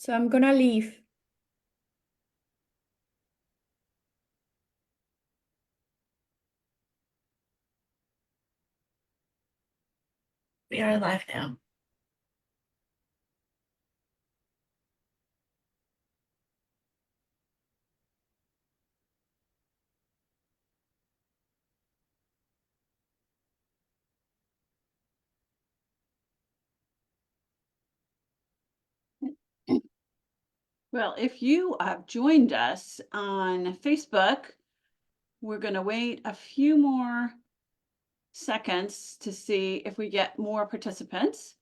So I'm gonna leave. We are live now. Well, if you have joined us on Facebook, we're going to wait a few more seconds to see if we get more participants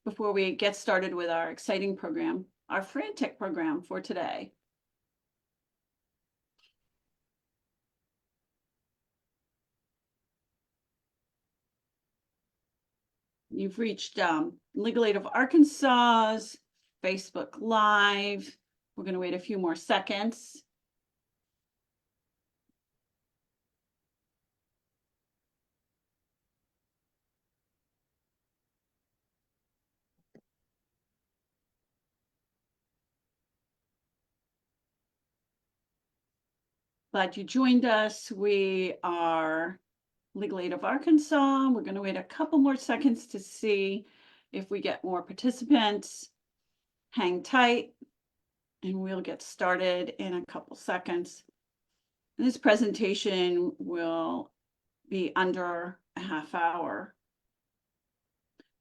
before we get started with our exciting program, our Frantic program for today. You've reached Legal Aid of Arkansas's Facebook Live. We're going to wait a few more seconds. Glad you joined us. We are Legal Aid of Arkansas. We're going to wait a couple more seconds to see if we get more participants. Hang tight, and we'll get started in a couple seconds. And this presentation will be under a half hour.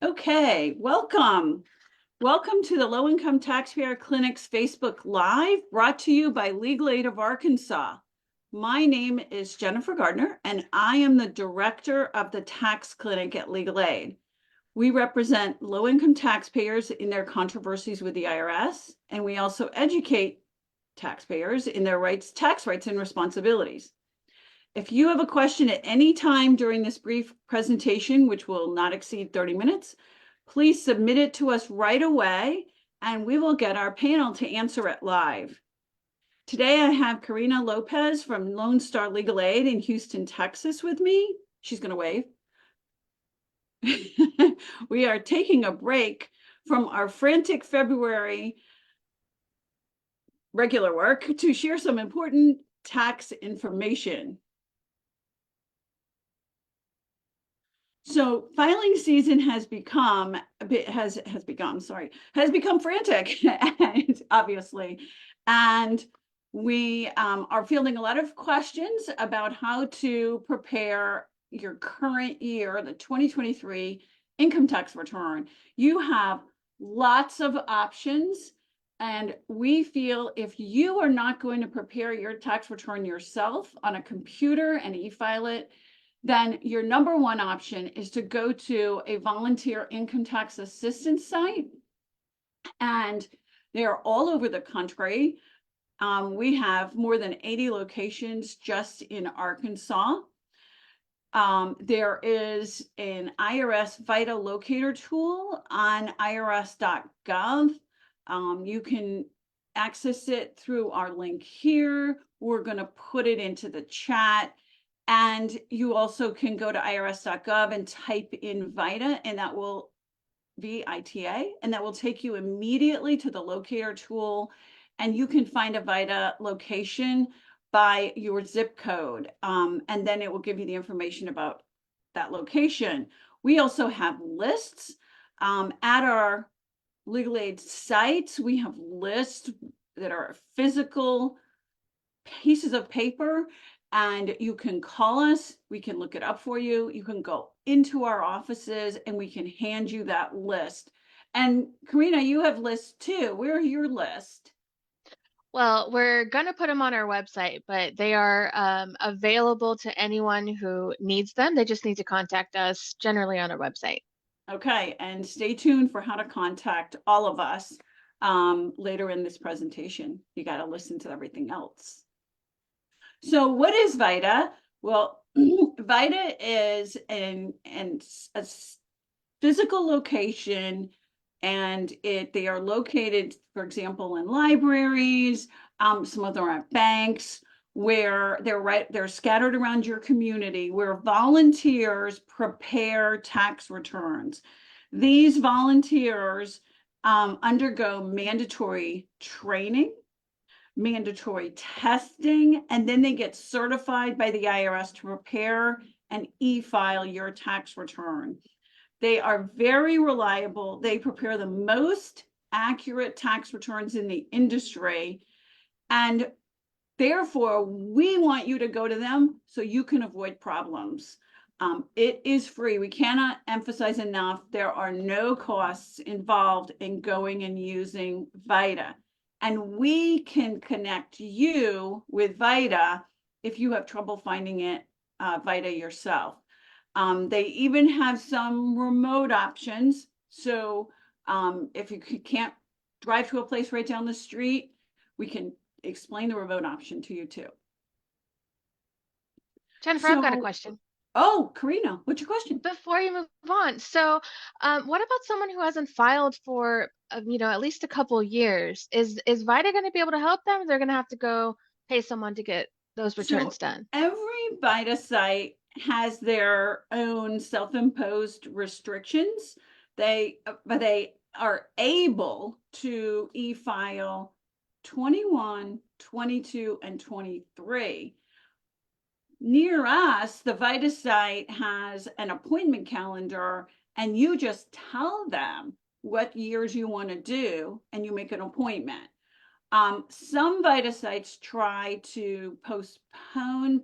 Okay, welcome. Welcome to the Low Income Taxpayer Clinic's Facebook Live, brought to you by Legal Aid of Arkansas. My name is Jennifer Gardiner, and I am the director of the tax clinic at Legal Aid. We represent low-income taxpayers in their controversies with the IRS, and we also educate taxpayers in their rights, tax rights and responsibilities. If you have a question at any time during this brief presentation, which will not exceed 30 minutes, please submit it to us right away, and we will get our panel to answer it live. Today, I have Karyna Lopez from Lone Star Legal Aid in Houston, Texas with me. She's going to wave. We are taking a break from our Frantic February regular work to share some important tax information. So filing season has become frantic, obviously, and we are fielding a lot of questions about how to prepare your current year, the 2023 income tax return. You have lots of options, and we feel if you are not going to prepare your tax return yourself on a computer and e-file it, then your number one option is to go to a volunteer income tax assistance site. And they're all over the country. We have more than 80 locations just in Arkansas. There is an IRS VITA locator tool on irs.gov. You can access it through our link here. We're going to put it into the chat. And you also can go to irs.gov and type in VITA, and that will VITA, and that will take you immediately to the locator tool. And you can find a VITA location by your zip code. And then it will give you the information about that location. We also have lists at our legal aid sites. We have lists that are physical pieces of paper, and you can call us. We can look it up for you. You can go into our offices and we can hand you that list. And Karyna, you have lists too. Where are your list? Well, we're going to put them on our website, but they are available to anyone who needs them. They just need to contact us generally on our website. Okay, and stay tuned for how to contact all of us later in this presentation. You got to listen to everything else. So what is VITA? Well, VITA is a physical location, and they are located, for example, in libraries. Some of them are at banks, where they're scattered around your community, where volunteers prepare tax returns. These volunteers undergo mandatory training, mandatory testing, and then they get certified by the IRS to prepare and e-file your tax return. They are very reliable. They prepare the most accurate tax returns in the industry. And therefore, we want you to go to them so you can avoid problems. It is free. We cannot emphasize enough. There are no costs involved in going and using VITA. And we can connect you with VITA if you have trouble finding it, VITA yourself. They even have some remote options. So if you can't drive to a place right down the street, we can explain the remote option to you too. Jennifer, I've got a So- question. Oh, Karyna, what's your question? Before you move on, so what about someone who hasn't filed for at least a couple years? Is VITA going to be able to help them? Or they're going to have to go pay someone to get those returns done? Every VITA site has their own self-imposed restrictions. But they are able to e-file 21, 22, and 23. Near us, the VITA site has an appointment calendar, and you just tell them what years you want to do, and you make an appointment. Some VITA sites try to postpone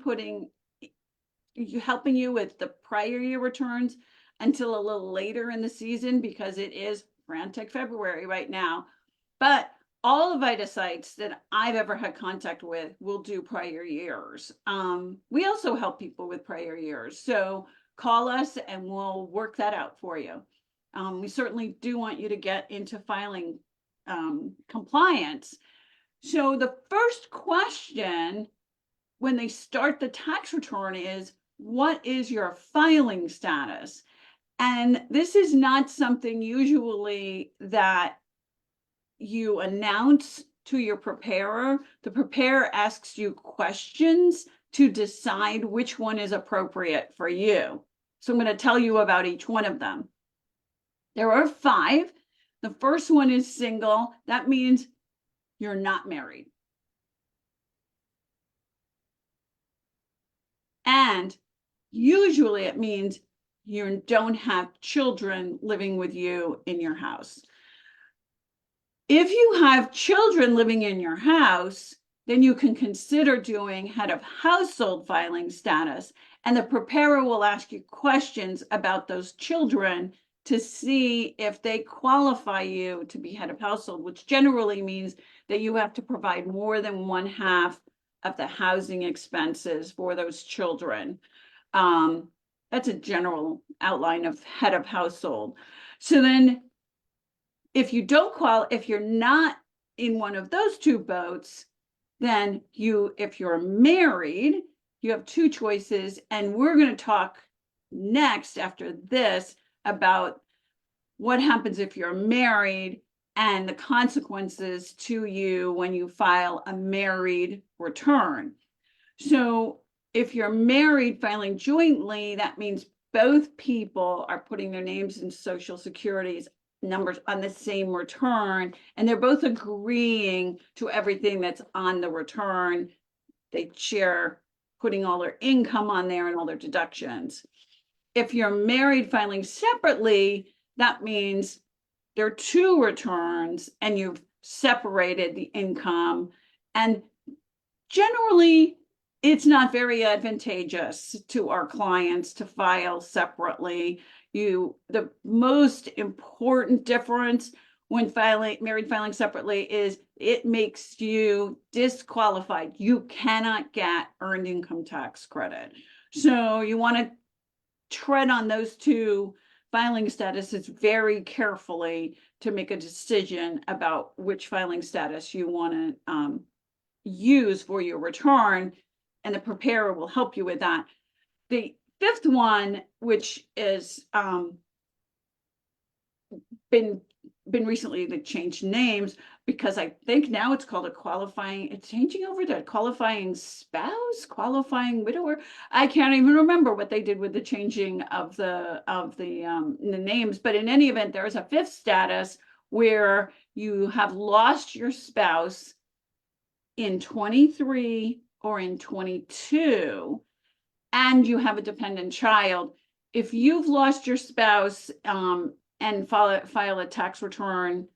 helping you with the prior year returns until a little later in the season because it is frantic February right now. But all the VITA sites that I've ever had contact with will do prior years. We also help people with prior years. So call us and we'll work that out for you. We certainly do want you to get into filing compliance. So the first question when they start the tax return is, what is your filing status? And this is not something usually that you announce to your preparer. The preparer asks you questions to decide which one is appropriate for you. So I'm going to tell you about each one of them. There are 5. The first one is single. That means you're not married. And usually it means you don't have children living with you in your house. If you have children living in your house, then you can consider doing head of household filing status, and the preparer will ask you questions about those children to see if they qualify you to be head of household, which generally means that you have to provide more than 1/2 of the housing expenses for those children. That's a general outline of head of household. So then if you're not in one of those 2 boats, then if you're married, you have 2 choices. And we're going to talk next after this about what happens if you're married and the consequences to you when you file a married return. So if you're married filing jointly, that means both people are putting their names and social security numbers on the same return, and they're both agreeing to everything that's on the return. They share putting all their income on there and all their deductions. If you're married filing separately, that means there are 2 returns and you've separated the income. And generally, it's not very advantageous to our clients to file separately. The most important difference when married filing separately is it makes you disqualified. You cannot get earned income tax credit. So you want to tread on those 2 filing statuses very carefully to make a decision about which filing status you want to use for your return, and the preparer will help you with that. The 5th one, which is been recently, they changed names because I think now it's called it's changing over to qualifying spouse, qualifying widower. I can't even remember what they did with the changing of the names, but in any event, there is a 5th status where you have lost your spouse in 23 or in 22, and you have a dependent child. If you've lost your spouse and file a tax return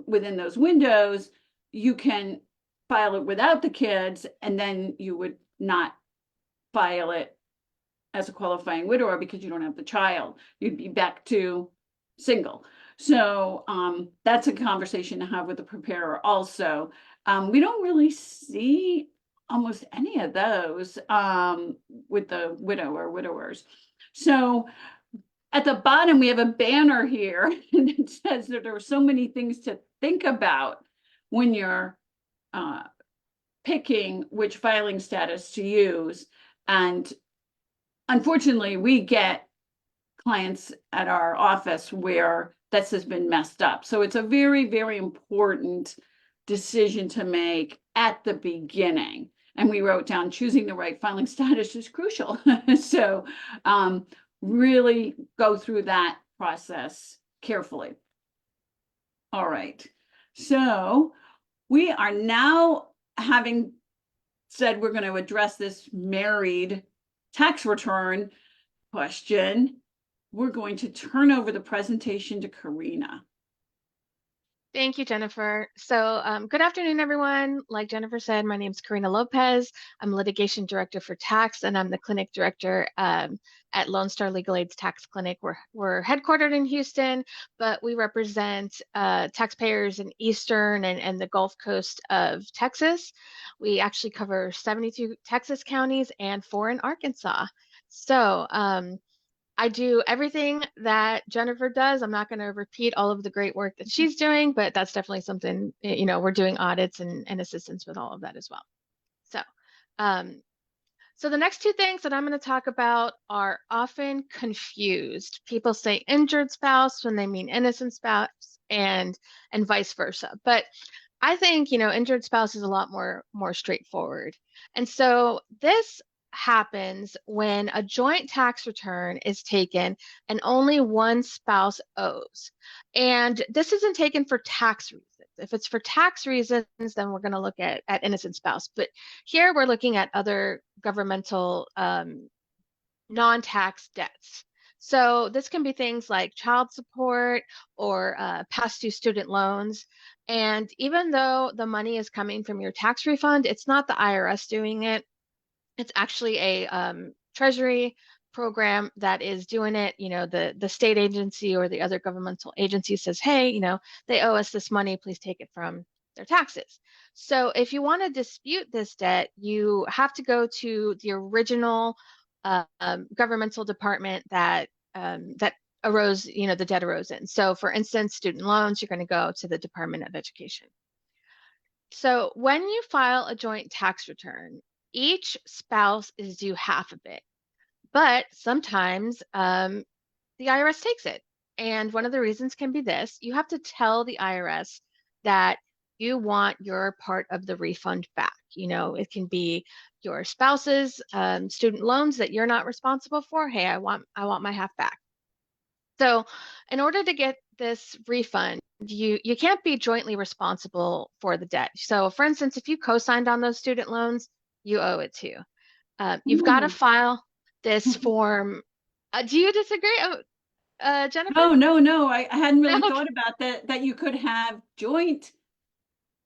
within those windows, you can file it without the kids, and then you would not file it as a qualifying widower because you don't have the child. You'd be back to single. So that's a conversation to have with the preparer also. We don't really see almost any of those with the widow or widowers. So at the bottom, we have a banner here that says that there are so many things to think about when you're picking which filing status to use. And unfortunately, we get clients at our office where this has been messed up. So it's a very, very important decision to make at the beginning. And we wrote down choosing the right filing status is crucial. So really go through that process carefully. All right. So we are now, having said we're going to address this married tax return question, we're going to turn over the presentation to Karyna. Thank you, Jennifer. So good afternoon, everyone. Like Jennifer said, my name is Karyna Lopez. I'm litigation director for tax, and I'm the clinic director at Lone Star Legal Aid's Tax Clinic. We're headquartered in Houston, but we represent taxpayers in Eastern and the Gulf Coast of Texas. We actually cover 72 Texas counties and 4 in Arkansas. So I do everything that Jennifer does. I'm not going to repeat all of the great work that she's doing, but that's definitely something, we're doing audits and assistance with all of that as well. So, so the next 2 things that I'm going to talk about are often confused. People say injured spouse when they mean innocent spouse and vice versa. But I think, injured spouse is a lot more straightforward. And so this happens when a joint tax return is taken and only one spouse owes. And this isn't taken for tax reasons. If it's for tax reasons, then we're going to look at innocent spouse. But here we're looking at other governmental non-tax debts. So this can be things like child support or past due student loans. And even though the money is coming from your tax refund, it's not the IRS doing it. It's actually a treasury program that is doing it. The state agency or the other governmental agency says, hey, they owe us this money, please take it from their taxes. So if you want to dispute this debt, you have to go to the original governmental department that arose, the debt arose in. So for instance, student loans, you're going to go to the Department of Education. So when you file a joint tax return, each spouse is due half of it, but sometimes the IRS takes it. And one of the reasons can be this: you have to tell the IRS that you want your part of the refund back. It can be your spouse's student loans that you're not responsible for. Hey, I want my half back. So in order to get this refund, you can't be jointly responsible for the debt. So for instance, if you co-signed on those student loans, you owe it too. You've got to file this form. Do you disagree, Jennifer? No. I hadn't really No. thought about that you could have joint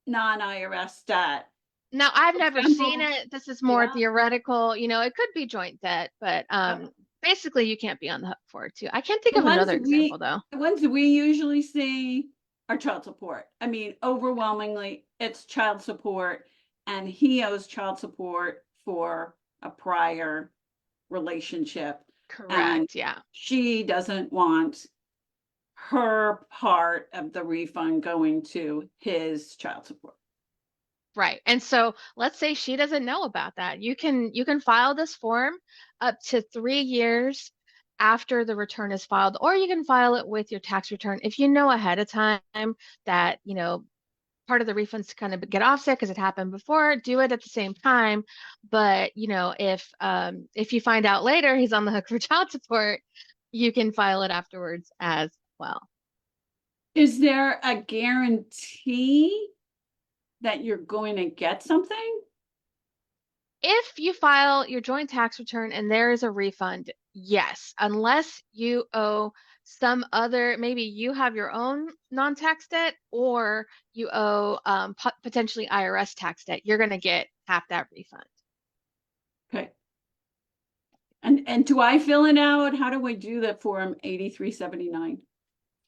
non-IRS debt. Now, I've never example, seen it. This is more yeah. theoretical. It could be joint debt, but basically you can't be on the hook for it too. I can't think The of another ones we- example though. The ones we usually see are child support. I mean, overwhelmingly, it's child support, and he owes child support for a prior relationship. And Correct, yeah. she doesn't want her part of the refund going to his child support. Right. And so let's say she doesn't know about that. You can file this form up to 3 years after the return is filed, or you can file it with your tax return if you know ahead of time that, part of the refunds to kind of get offset because it happened before, do it at the same time. But, if you find out later he's on the hook for child support, you can file it afterwards as well. Is there a guarantee that you're going to get something? If you file your joint tax return and there is a refund, yes, unless you owe some other, maybe you have your own non-tax debt or you owe potentially IRS tax debt, you're going to get half that refund. Okay. And do I fill it out? How do I do that Form 8379?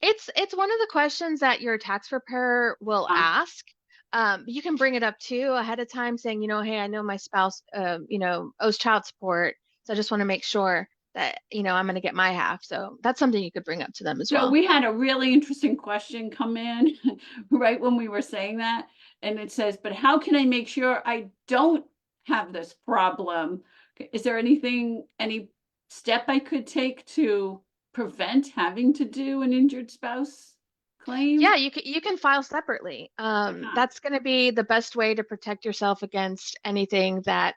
It's one of the questions that your tax preparer will ask. You can bring it up too ahead of time saying, hey, I know my spouse, owes child support. So I just want to make sure that, I'm going to get my half. So that's something you could bring up to them as So well. we had a really interesting question come in right when we were saying that. And it says, but how can I make sure I don't have this problem? Is there any step I could take to prevent having to do an injured spouse claim? Yeah, you can file separately. That's going to be the best way to protect yourself against anything that,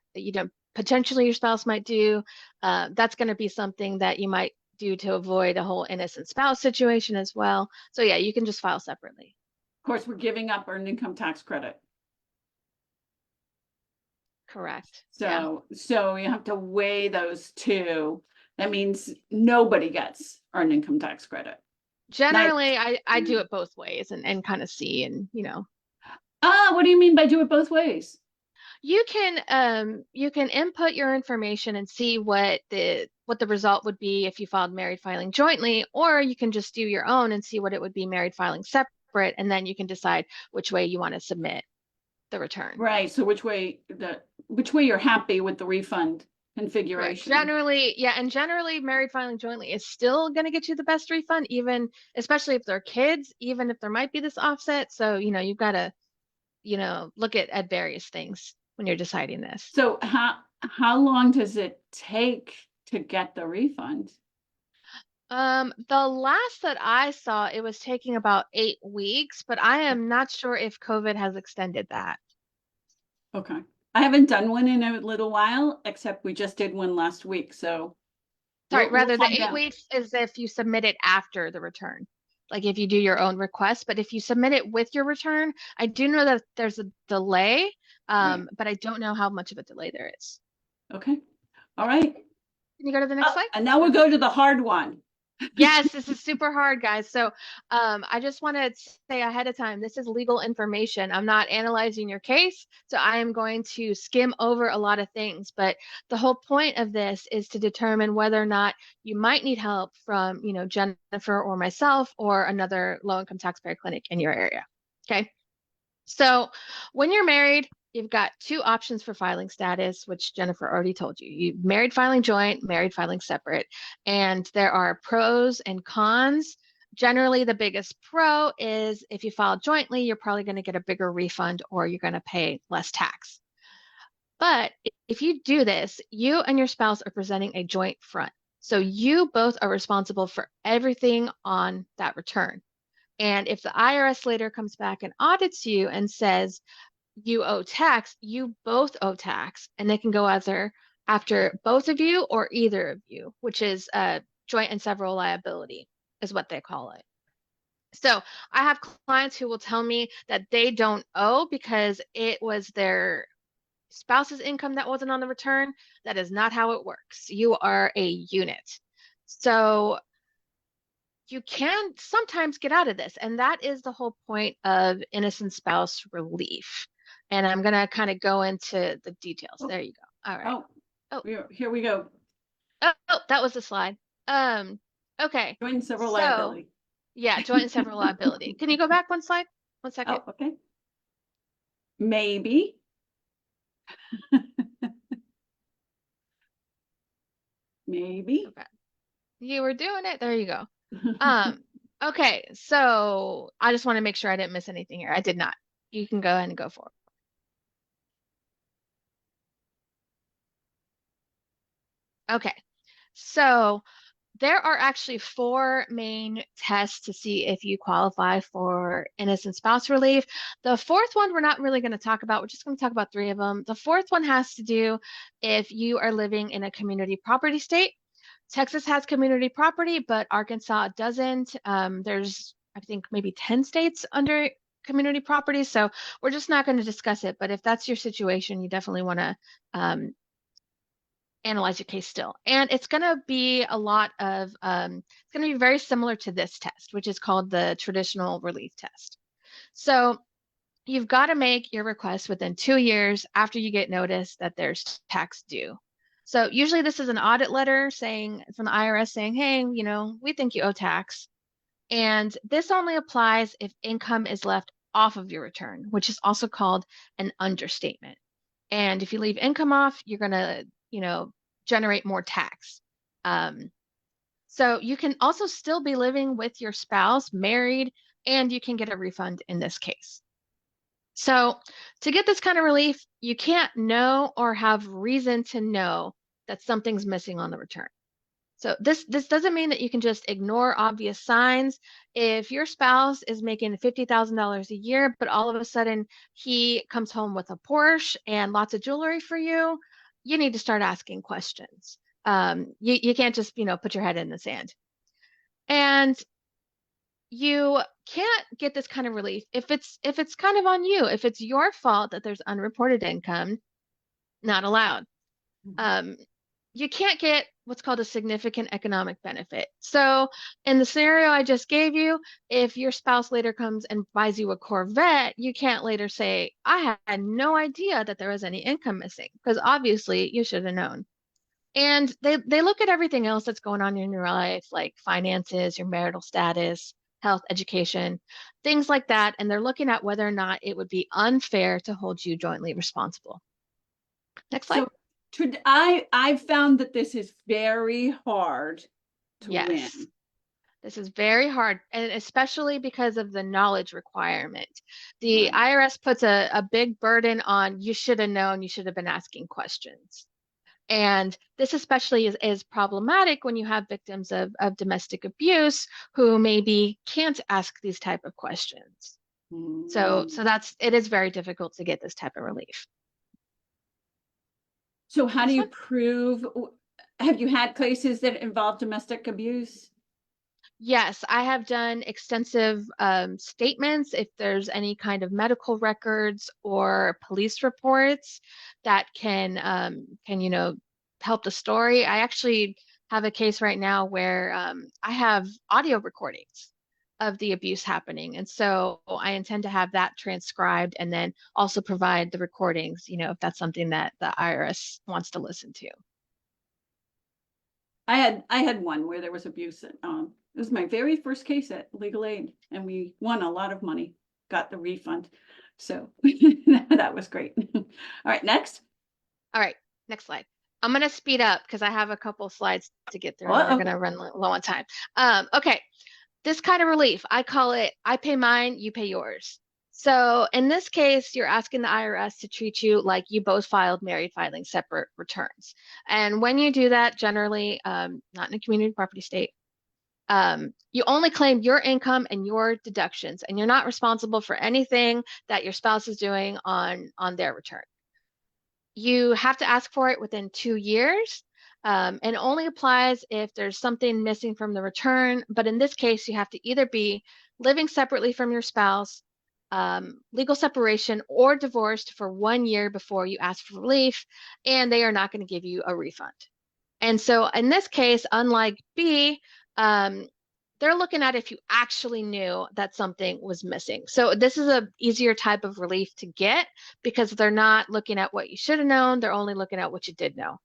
potentially your spouse might do. That's going to be something that you might do to avoid a whole innocent spouse situation as well. So yeah, you can just file separately. Of course, we're giving up earned income tax credit. Correct. Yeah. So you have to weigh those two. That means nobody gets earned income tax credit. Generally, I do it both ways and kind of see and What do you mean by do it both ways? you can input your information and see what the result would be if you filed married filing jointly, or you can just do your own and see what it would be married filing separate, and then you can decide which way you want to submit the return. Right. So which way you're happy with the refund configuration? Correct. Generally, yeah, and generally married filing jointly is still going to get you the best refund, even especially if they're kids, even if there might be this offset. So, you've got to, look at various things when you're deciding this. So how long does it take to get the refund? The last that I saw, it was taking about 8 weeks, but I am not sure if COVID has extended that. Okay. I haven't done one in a little while, except we just did one last week. So Sorry, rather the find 8 out. weeks is if you submit it after the return, like if you do your own request. But if you submit it with your return, I do know that there's a delay, Right. but I don't know how much of a delay there is. Okay. All right. Can you go to the next slide? And now we'll go to the hard one. Yes, this is super hard, guys. So I just want to say ahead of time, this is legal information. I'm not analyzing your case, so I am going to skim over a lot of things. But the whole point of this is to determine whether or not you might need help from, Jennifer or myself or another low-income taxpayer clinic in your area. Okay. So when you're married, you've got two options for filing status, which Jennifer already told you. You married filing joint, married filing separate, and there are pros and cons. Generally, the biggest pro is if you file jointly, you're probably going to get a bigger refund or you're going to pay less tax. But if you do this, you and your spouse are presenting a joint front. So you both are responsible for everything on that return. And if the IRS later comes back and audits you and says you owe tax, you both owe tax, and they can go either after both of you or either of you, which is joint and several liability is what they call it. So I have clients who will tell me that they don't owe because it was their spouse's income that wasn't on the return. That is not how it works. You are a unit. So you can sometimes get out of this, and that is the whole point of innocent spouse relief. And I'm going to kind of go into the details. There you go. All right. Here we go. Oh, that was the slide. Okay. Joint and several liability. Yeah, joint and several liability. Can you go back one slide? 1 second. Oh, okay. Maybe. Maybe. Okay. You were doing it. There you go. Okay, so I just want to make sure I didn't miss anything here. I did not. You can go ahead and go for it. Okay, so there are actually 4 main tests to see if you qualify for innocent spouse relief. The fourth one we're not really going to talk about. We're just going to talk about 3 of them. The fourth one has to do if you are living in a community property state. Texas has community property, but Arkansas doesn't. There's I think maybe 10 states under community property. So we're just not going to discuss it. But if that's your situation, you definitely want to analyze your case still. And it's going to be a lot of, it's going to be very similar to this test, which is called the traditional relief test. So you've got to make your request within 2 years after you get notice that there's tax due. So usually this is an audit letter saying from the IRS saying, hey, we think you owe tax. And this only applies if income is left off of your return, which is also called an understatement. And if you leave income off, you're going to, generate more tax. So you can also still be living with your spouse, married, and you can get a refund in this case. So to get this kind of relief, you can't know or have reason to know that something's missing on the return. So this doesn't mean that you can just ignore obvious signs. If your spouse is making $50,000 a year, but all of a sudden he comes home with a Porsche and lots of jewelry for you, you need to start asking questions. You can't just, put your head in the sand. And you can't get this kind of relief if it's kind of on you. If it's your fault that there's unreported income, not allowed. You can't get what's called a significant economic benefit. So in the scenario I just gave you, if your spouse later comes and buys you a Corvette, you can't later say, I had no idea that there was any income missing, because obviously you should have known. And they look at everything else that's going on in your life, like finances, your marital status, health, education, things like that. And they're looking at whether or not it would be unfair to hold you jointly responsible. Next slide. So I've found that this is very hard to win. This is very hard, and especially because of the knowledge requirement. The IRS puts a big burden on, you should have known, you should have been asking questions. And this especially is problematic when you have victims of domestic abuse who maybe can't ask these type of questions. So it is very difficult to get this type of relief. So how do you prove, have you had cases that involve domestic abuse? Yes, I have done extensive statements. If there's any kind of medical records or police reports that can help the story. I actually have a case right now where I have audio recordings of the abuse happening. And so I intend to have that transcribed and then also provide the recordings, if that's something that the IRS wants to listen to. I had one where there was abuse. It was my very first case at Legal Aid, and we won a lot of money, got the refund. So that was great. All right, next. All right, next slide. I'm going to speed up because I have a couple slides to get through. And we're going to run low on time. Okay, this kind of relief, I call it, I pay mine, you pay yours. So in this case, you're asking the IRS to treat you like you both filed married filing separate returns. And when you do that, generally, not in a community property state, you only claim your income and your deductions, and you're not responsible for anything that your spouse is doing on their return. You have to ask for it within 2 years, and it only applies if there's something missing from the return. But in this case, you have to either be living separately from your spouse, legal separation, or divorced for 1 year before you ask for relief, and they are not going to give you a refund. And so in this case, unlike B, they're looking at if you actually knew that something was missing. So this is an easier type of relief to get because they're not looking at what you should have known. They're only looking at what you did know.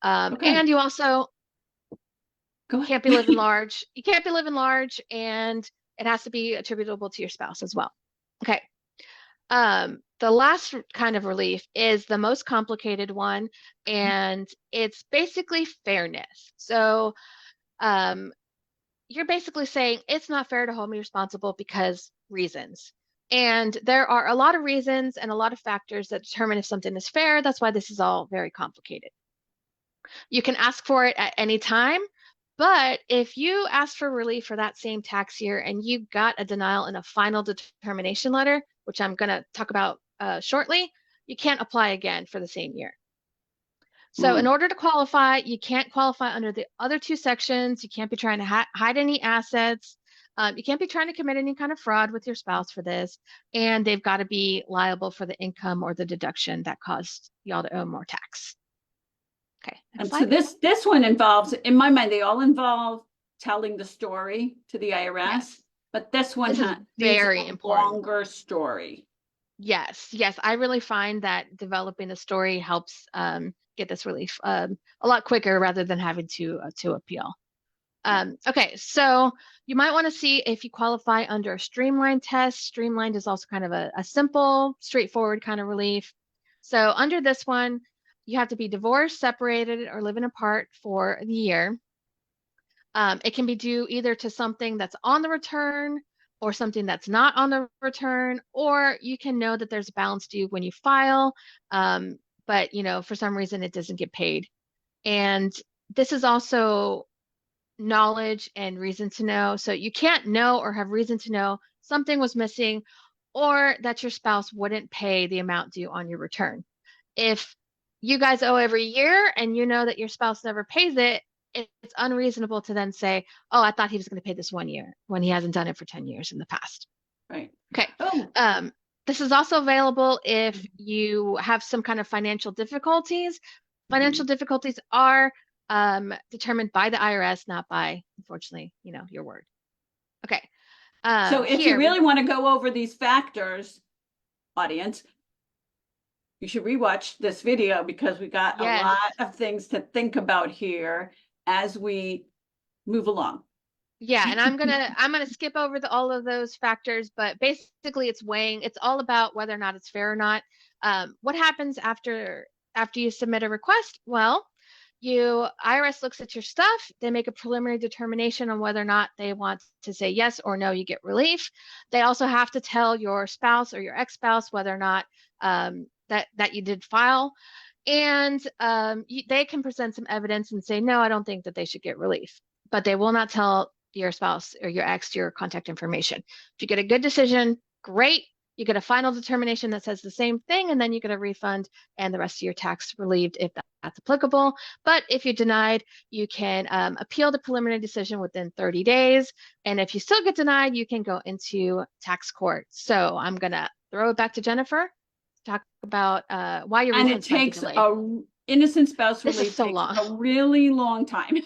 And you also can't be living large. You can't be living large, and it has to be attributable to your spouse as well. Okay. The last kind of relief is the most complicated one, and it's basically fairness. So you're basically saying it's not fair to hold me responsible because reasons. And there are a lot of reasons and a lot of factors that determine if something is fair. That's why this is all very complicated. You can ask for it at any time, but if you ask for relief for that same tax year and you got a denial in a final determination letter, which I'm going to talk about shortly, you can't apply again for the same year. So in order to qualify, you can't qualify under the other two sections. You can't be trying to hide any assets. You can't be trying to commit any kind of fraud with your spouse for this, and they've got to be liable for the income or the deduction that caused y'all to owe more tax. Okay, next And so slide. this one involves, in my mind, they all involve telling the story to the IRS, Yes. but this one This is needs very a important. longer story. Yes, yes, I really find that developing the story helps get this relief a lot quicker rather than having to appeal. Okay, so you might want to see if you qualify under a streamlined test. Streamlined is also kind of a simple, straightforward kind of relief. So under this one, you have to be divorced, separated, or living apart for the year. It can be due either to something that's on the return or something that's not on the return, or you can know that there's a balance due when you file, but for some reason it doesn't get paid. And this is also knowledge and reason to know. So you can't know or have reason to know something was missing or that your spouse wouldn't pay the amount due on your return. If you guys owe every year and you know that your spouse never pays it, it's unreasonable to then say, oh, I thought he was going to pay this 1 year when he hasn't done it for 10 years in the past. Right. Okay. Oh. This is also available if you have some kind of financial difficulties. Financial difficulties are determined by the IRS, not by, unfortunately, your word. Okay. So if you really want to go over these factors, audience, you should rewatch this video because we got a lot of things to think about here as we move along. Yeah, and I'm gonna skip over all of those factors, but basically it's weighing. It's all about whether or not it's fair or not. What happens after you submit a request? Well, IRS looks at your stuff. They make a preliminary determination on whether or not they want to say yes or no. You get relief. They also have to tell your spouse or your ex-spouse whether or not that you did file, and they can present some evidence and say no, I don't think that they should get relief, but they will not tell your spouse or your ex your contact information. If you get a good decision, great. You get a final determination that says the same thing, and then you get a refund and the rest of your tax relieved if that's applicable. But if you're denied, you can appeal the preliminary decision within 30 days. And if you still get denied, you can go into tax court. So I'm going to throw it back to Jennifer to talk about why your and refunds it takes might be delayed. Innocent spouse This relief is so takes long. a really long time.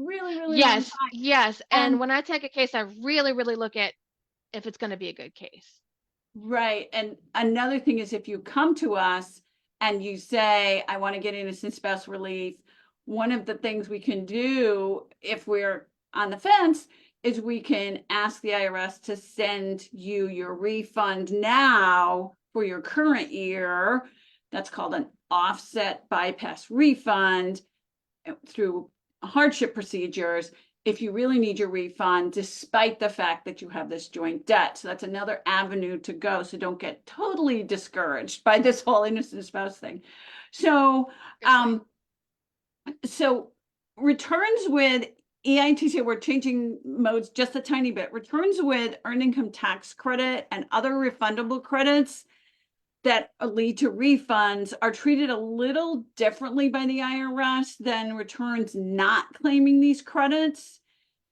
really long time. Yes. And when I take a case, I really, really look at if it's going to be a good case. Right. And another thing is if you come to us and you say, I want to get innocent spouse relief, one of the things we can do if we're on the fence is we can ask the IRS to send you your refund now for your current year. That's called an offset bypass refund through hardship procedures if you really need your refund, despite the fact that you have this joint debt. So that's another avenue to go. So don't get totally discouraged by this whole innocent spouse thing. So, so returns with EITC, we're changing modes just a tiny bit. Returns with earned income tax credit and other refundable credits that lead to refunds are treated a little differently by the IRS than returns not claiming these credits.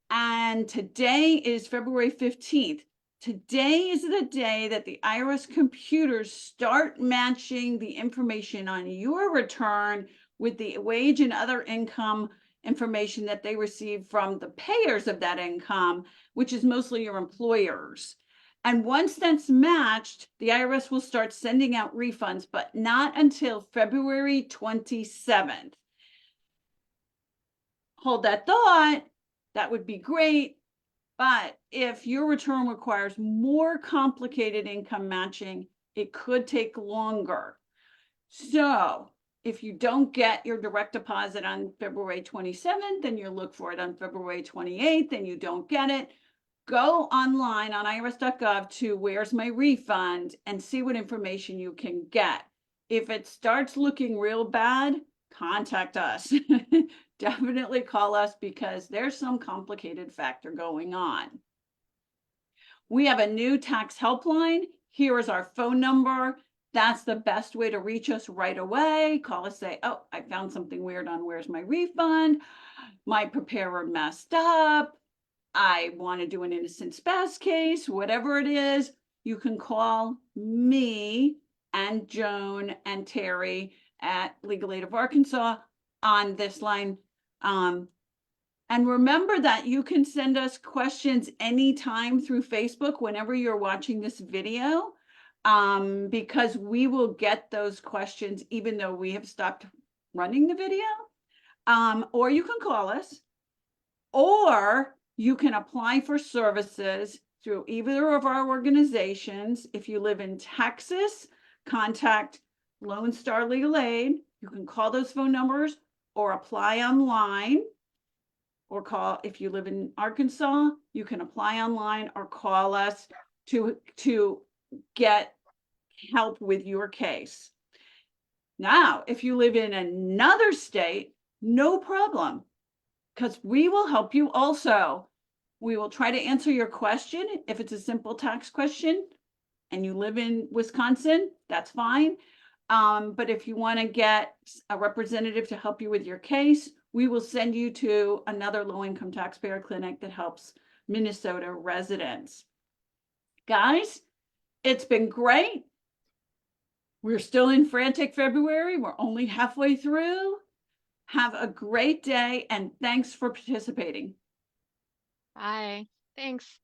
And today is February 15th. Today is the day that the IRS computers start matching the information on your return with the wage and other income information that they receive from the payers of that income, which is mostly your employers. And once that's matched, the IRS will start sending out refunds, but not until February 27th. Hold that thought. That would be great. But if your return requires more complicated income matching, it could take longer. So if you don't get your direct deposit on February 27th, and you look for it on February 28th, and you don't get it, go online on irs.gov to Where's My Refund and see what information you can get. If it starts looking real bad, contact us. Definitely call us because there's some complicated factor going on. We have a new tax helpline. Here is our phone number. That's the best way to reach us right away. Call us, say, oh, I found something weird on Where's My Refund. My preparer messed up. I want to do an innocent spouse case, whatever it is, you can call me and Joan and Terry at Legal Aid of Arkansas on this line. And remember that you can send us questions anytime through Facebook whenever you're watching this video, because we will get those questions even though we have stopped running the video. Or you can call us, or you can apply for services through either of our organizations. If you live in Texas, contact Lone Star Legal Aid. You can call those phone numbers or apply online. Or call, if you live in Arkansas, you can apply online or call us to get help with your case. Now, if you live in another state, no problem, because we will help you also. We will try to answer your question. If it's a simple tax question and you live in Wisconsin, that's fine. But if you want to get a representative to help you with your case, we will send you to another low-income taxpayer clinic that helps Minnesota residents. Guys, it's been great. We're still in Frantic February. We're only halfway through. Have a great day, and thanks for participating. Bye. Thanks.